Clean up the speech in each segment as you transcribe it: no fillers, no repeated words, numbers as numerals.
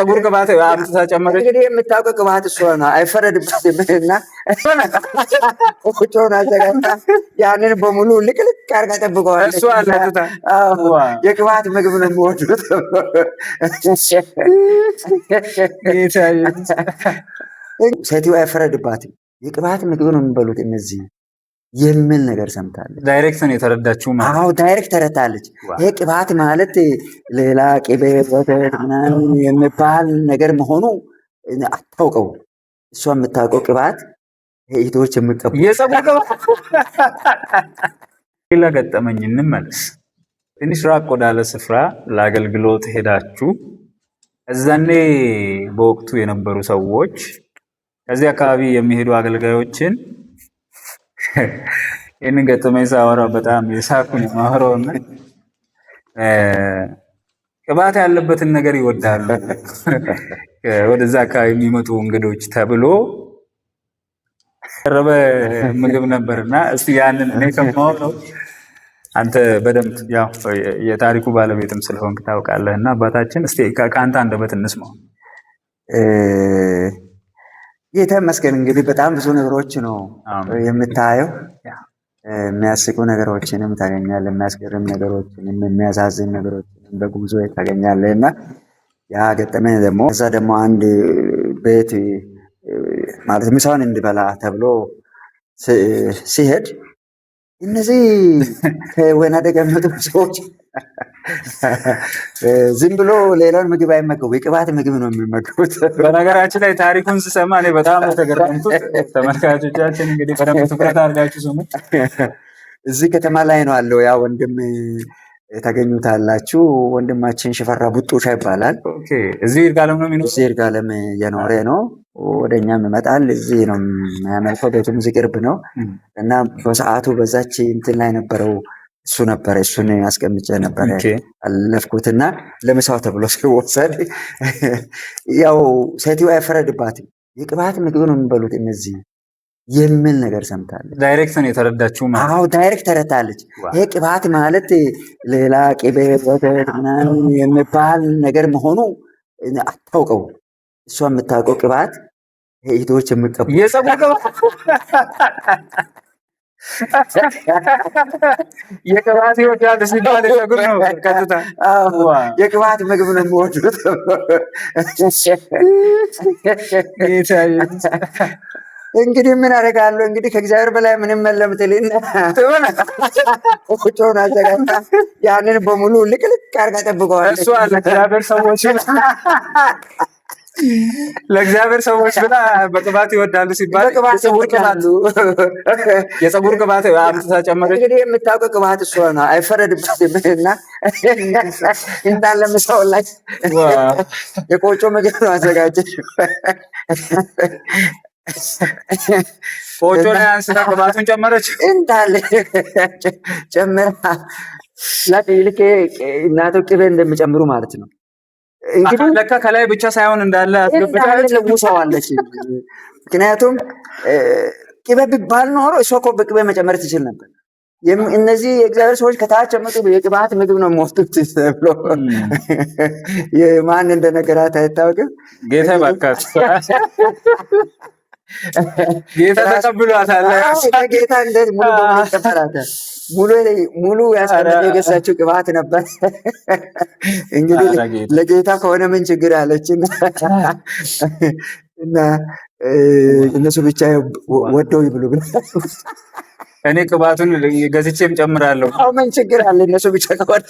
ጸጉር ቅባት አምጥታ ጨመረች። እንግዲህ የምታውቀው ቅባት እሷ ነው፣ አይፈረድባትምና ቁጮውን አዘጋጅታ ያንን በሙሉ ልቅልቅ አድርጋ ጠብቀዋለች። እሷ አለትታ የቅባት ምግብ ነው የሚወዱት። ሴትዮ አይፈረድባትም፣ የቅባት ምግብ ነው የሚበሉት እነዚህ የሚል ነገር ሰምታለች። ዳይሬክት ነው የተረዳችው ማለት። አዎ ዳይሬክት ተረታለች። ይሄ ቅባት ማለት ሌላ ቅቤ ወተት ምናምን የሚባል ነገር መሆኑ አታውቀው። እሷ የምታውቀው ቅባት ሄቶች የሚቀቡ የጸጉር ቅባት። ሌላ ገጠመኝ እንመለስ። ትንሽ ራቅ ወዳለ ስፍራ ለአገልግሎት ሄዳችሁ እዛኔ በወቅቱ የነበሩ ሰዎች ከዚህ አካባቢ የሚሄዱ አገልጋዮችን ይህንን ገጠመኝ ሳወራ በጣም የሳኩን ማህሮን ቅባት ያለበትን ነገር ይወዳሉ ወደዛ አካባቢ የሚመጡ እንግዶች ተብሎ ቀረበ ምግብ ነበርና እስቲ ያንን እኔ ከማወራው አንተ በደንብ ያው የታሪኩ ባለቤትም ስለሆንክ ታውቃለህና አባታችን እስቲ ከአንተ አንደበት እንስማው። ጌታ ይመስገን። እንግዲህ በጣም ብዙ ነገሮች ነው የምታየው። የሚያስቁ ነገሮችንም ታገኛለህ፣ የሚያስገርም ነገሮችንም የሚያሳዝን ነገሮችንም በጉዞ ታገኛለህ። እና ያ ገጠመኝ ደግሞ እዛ ደግሞ አንድ ቤት ማለት ምሳውን እንድበላ ተብሎ ሲሄድ እነዚህ ከወይና ደጋ የሚመጡ ሰዎች ዝም ብሎ ሌላውን ምግብ አይመገቡ፣ የቅባት ምግብ ነው የሚመገቡት። በነገራችን ላይ ታሪኩን ስሰማ እኔ በጣም ተገረምኩት። ተመልካቾቻችን እንግዲህ በደንብ ትኩረት አድርጋችሁ ስሙ። እዚህ ከተማ ላይ ነው አለው ያ ወንድም ታገኙታላችሁ። ወንድማችን ሽፈራ ቡጡሻ ይባላል። እዚህ ይርጋለም ነው የሚኖረው። እዚህ ይርጋለም የኖረ ነው። ወደኛም ይመጣል። እዚህ ነው የሚያመልከው። ቤቱም እዚህ ቅርብ ነው እና በሰዓቱ በዛች እንትን ላይ ነበረው እሱ ነበረ። እሱን አስቀምጬ ነበረ አለፍኩትና ለምሳው ተብሎ ሲወሰድ ያው ሴትዮ አይፈረድባትም፣ የቅባት ምግብ ነው የሚበሉት እነዚህ የሚል ነገር ሰምታለች። ዳይሬክት ነው የተረዳችው ማለት። አዎ ዳይሬክት ተረታለች። ይሄ ቅባት ማለት ሌላ ቅቤ ወተት ምናምን የሚባል ነገር መሆኑ አታውቀው። እሷ የምታውቀው ቅባት ሄቶች የሚቀቡ የጸጉር ቅባት የቅባት ይወዳል ሲባል የጸጉር ነው ቀጥታ። የቅባት ምግብ ነው የሚወዱት። እንግዲህ ምን አደርጋለሁ እንግዲህ ከእግዚአብሔር በላይ ምንም የለም ትልና ቁጮውን አዘጋጅታ ያንን በሙሉ ልቅልቅ አድርጋ ጠብቀዋለች። እሷ ለእግዚአብሔር ሰዎች ለእግዚአብሔር ሰዎች ብላ በቅባት ይወዳሉ ሲባል የጸጉር ቅባት አምጥታ ጨመረች። እንግዲህ የምታውቀው ቅባት እሷ ነው፣ አይፈረድባትምና እንዳለ ምሳው ላይ የቆጮ ምግብ ነው አዘጋጀች። ቆጮ ላይ አንስታ ቅባቱን ጨመረች እንዳለ ጨምራ ልክ እናቶች ቅቤ እንደሚጨምሩ ማለት ነው። እንግዲህ ለካ ከላይ ብቻ ሳይሆን እንዳለ አስገብታለች፣ ለውሰዋለች። ምክንያቱም ቅቤ ቢባል ኖሮ እሷ እኮ በቅቤ መጨመር ትችል ነበር። እነዚህ የእግዚአብሔር ሰዎች ከታች መጡ የቅባት ምግብ ነው የሚወስዱት ተብሎ የማን እንደነገራት አይታወቅም። ጌታ ባካት ጌታ ተቀብሏታል። ጌታ እንዴት ሙሉ በሙሉ ይቀበላታል። ሙሉ ያስቀመጠ የገዛችው ቅባት ነበር። እንግዲህ ለጌታ ከሆነ ምን ችግር አለችና እና እነሱ ብቻ ወደው ይብሉ ብላ እኔ ቅባቱን ገዝቼም ጨምራለሁ። አዎ ምን ችግር አለ እነሱ ብቻ ከሆነ።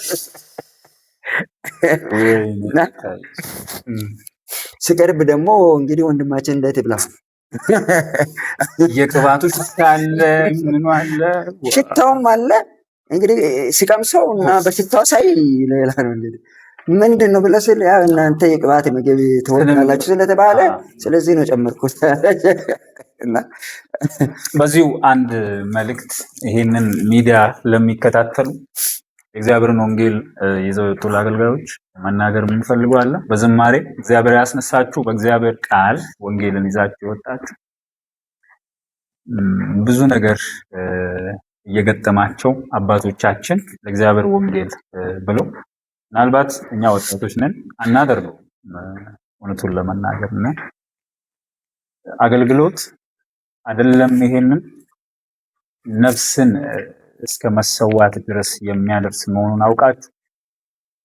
ሲቀርብ ደግሞ እንግዲህ ወንድማችን እንዴት ይብላ የቅባቱ ሽታ አለ፣ ምኑ አለ፣ ሽታውም አለ። እንግዲህ ሲቀምሰው እና በሽታው ሳይ ሌላ ነው። እንግዲህ ምንድን ነው ብለህ ስል ያው እናንተ የቅባት ምግብ ትወዳላችሁ ስለተባለ ስለዚህ ነው ጨመርኩት። እና በዚሁ አንድ መልእክት ይሄንን ሚዲያ ለሚከታተሉ የእግዚአብሔርን ወንጌል ይዘው የወጡ አገልጋዮች መናገር የምንፈልገው አለ። በዝማሬ እግዚአብሔር ያስነሳችሁ በእግዚአብሔር ቃል ወንጌልን ይዛችሁ የወጣችሁ ብዙ ነገር እየገጠማቸው አባቶቻችን ለእግዚአብሔር ወንጌል ብለው ምናልባት እኛ ወጣቶች ነን አናደርገው እውነቱን ለመናገር እና አገልግሎት አይደለም ይሄንን ነፍስን እስከ መሰዋት ድረስ የሚያደርስ መሆኑን አውቃችሁ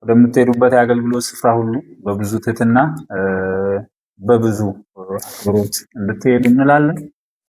ወደምትሄዱበት የአገልግሎት ስፍራ ሁሉ በብዙ ትህትና በብዙ አክብሮት እንድትሄዱ እንላለን።